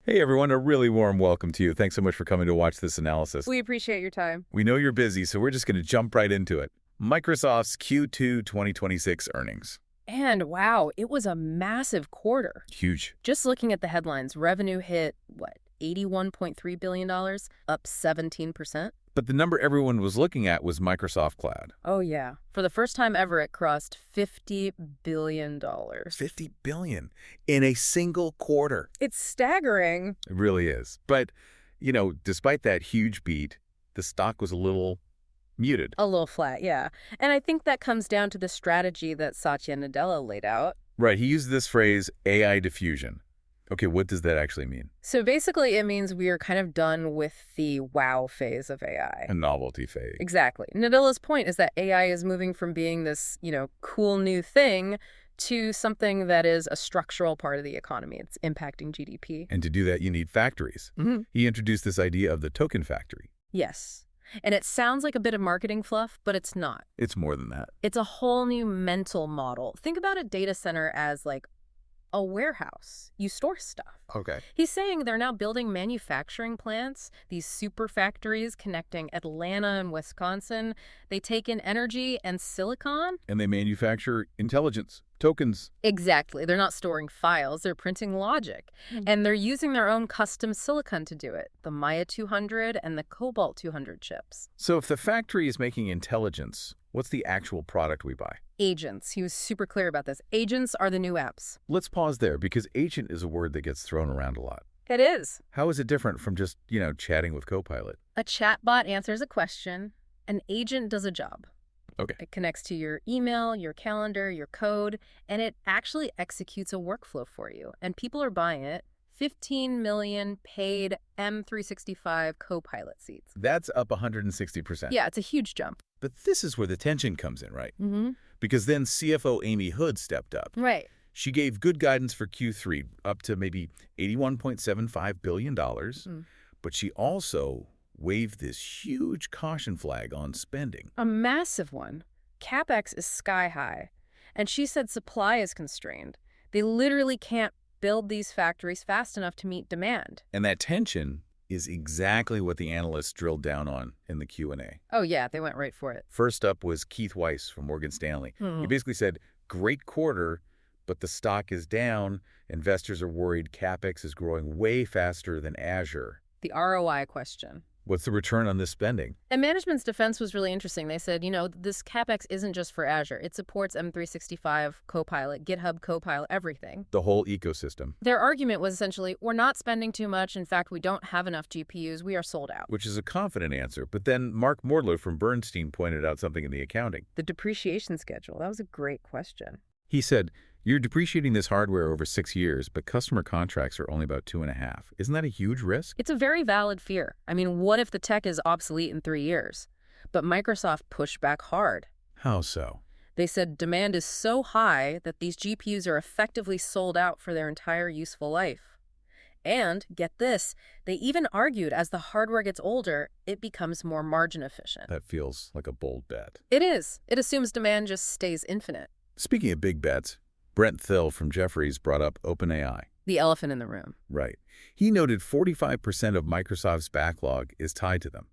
Hey everyone, a really warm welcome to you. Thanks so much for coming to watch this analysis. We appreciate your time. We know you're busy, so we're just going to jump right into it. Microsoft's Q2 2026 earnings. And wow, it was a massive quarter. Huge. Just looking at the headlines, revenue hit, $81.3 billion, up 17%. But the number everyone was looking at was Microsoft Cloud. Oh, yeah. For the first time ever, it crossed $50 billion. $50 billion in a single quarter. It's staggering. It really is. But, despite that huge beat, the stock was a little muted. A little flat, yeah. And I think that comes down to the strategy that Satya Nadella laid out. Right. He used this phrase, AI diffusion. Okay, what does that actually mean? So basically, it means we are kind of done with the wow phase of AI. A novelty phase. Exactly. Nadella's point is that AI is moving from being this, cool new thing to something that is a structural part of the economy. It's impacting GDP. And to do that, you need factories. Mm-hmm. He introduced this idea of the token factory. Yes. And it sounds like a bit of marketing fluff, but it's not. It's more than that. It's a whole new mental model. Think about a data center as like a warehouse. You store stuff. Okay. He's saying they're now building manufacturing plants, these super factories connecting Atlanta and Wisconsin. They take in energy and silicon. And they manufacture intelligence, tokens. Exactly. They're not storing files. They're printing logic. And they're using their own custom silicon to do it, the Maya 200 and the Cobalt 200 chips. So if the factory is making intelligence, what's the actual product we buy? Agents. He was super clear about this. Agents are the new apps. Let's pause there because agent is a word that gets thrown around a lot. It is. How is it different from just, chatting with Copilot? A chatbot answers a question. An agent does a job. Okay. It connects to your email, your calendar, your code, and it actually executes a workflow for you. And people are buying it. 15 million paid M365 Copilot seats. That's up 160%. Yeah, it's a huge jump. But this is where the tension comes in, right? Mm-hmm. Because then CFO Amy Hood stepped up. Right. She gave good guidance for Q3, up to maybe $81.75 billion. But she also waved this huge caution flag on spending. A massive one. CapEx is sky high. And she said supply is constrained. They literally can't build these factories fast enough to meet demand. And that tension is exactly what the analysts drilled down on in the Q&A. Oh, yeah, they went right for it. First up was Keith Weiss from Morgan Stanley. He basically said, great quarter, but the stock is down. Investors are worried CapEx is growing way faster than Azure. The ROI question. What's the return on this spending? And management's defense was really interesting. They said, this CapEx isn't just for Azure. It supports M365, Copilot, GitHub Copilot, everything. The whole ecosystem. Their argument was essentially, we're not spending too much. In fact, we don't have enough GPUs. We are sold out. Which is a confident answer. But then Mark Mordler from Bernstein pointed out something in the accounting. The depreciation schedule. That was a great question. He said, you're depreciating this hardware over 6 years, but customer contracts are only about 2.5. Isn't that a huge risk? It's a very valid fear. I mean, what if the tech is obsolete in 3 years? But Microsoft pushed back hard. How so? They said demand is so high that these GPUs are effectively sold out for their entire useful life. And, get this, they even argued as the hardware gets older, it becomes more margin efficient. That feels like a bold bet. It is. It assumes demand just stays infinite. Speaking of big bets, Brent Thill from Jefferies brought up OpenAI. The elephant in the room. Right. He noted 45% of Microsoft's backlog is tied to them.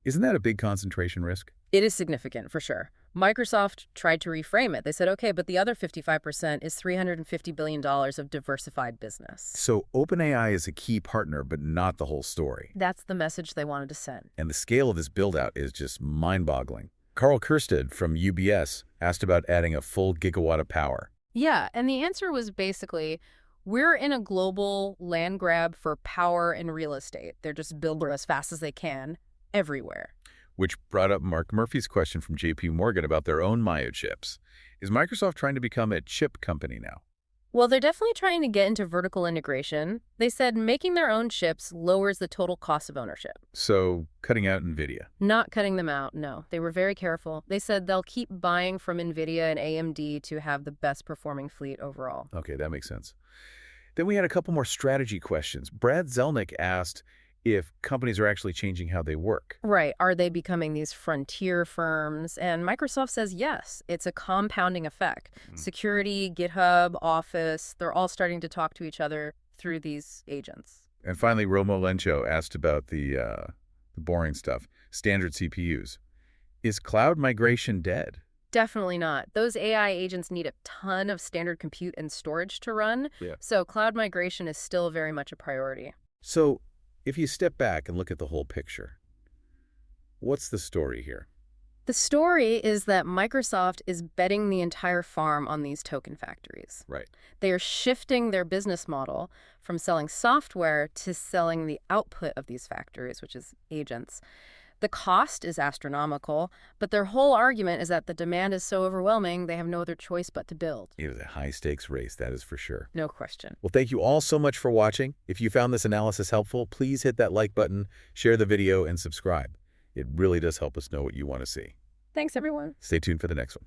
Isn't that a big concentration risk? It is significant, for sure. Microsoft tried to reframe it. They said, okay, but the other 55% is $350 billion of diversified business. So OpenAI is a key partner, but not the whole story. That's the message they wanted to send. And the scale of this build-out is just mind-boggling. Carl Kirsted from UBS asked about adding a full gigawatt of power. Yeah, and the answer was basically, we're in a global land grab for power and real estate. They're just building as fast as they can everywhere. Which brought up Mark Murphy's question from JP Morgan about their own Maya chips. Is Microsoft trying to become a chip company now? Well, they're definitely trying to get into vertical integration. They said making their own chips lowers the total cost of ownership. So cutting out NVIDIA? Not cutting them out, no. They were very careful. They said they'll keep buying from NVIDIA and AMD to have the best performing fleet overall. Okay, that makes sense. Then we had a couple more strategy questions. Brad Zelnick asked if companies are actually changing how they work. Right. Are they becoming these frontier firms? And Microsoft says yes. It's a compounding effect. Security, GitHub, Office, they're all starting to talk to each other through these agents. And finally, Romo Lencho asked about the boring stuff, standard CPUs. Is cloud migration dead? Definitely not. Those AI agents need a ton of standard compute and storage to run, Yeah. so cloud migration is still very much a priority. So, if you step back and look at the whole picture, what's the story here? The story is that Microsoft is betting the entire farm on these token factories. Right. They are shifting their business model from selling software to selling the output of these factories, which is agents. The cost is astronomical, but their whole argument is that the demand is so overwhelming they have no other choice but to build. It was a high-stakes race, that is for sure. No question. Well, thank you all so much for watching. If you found this analysis helpful, please hit that like button, share the video, and subscribe. It really does help us know what you want to see. Thanks, everyone. Stay tuned for the next one.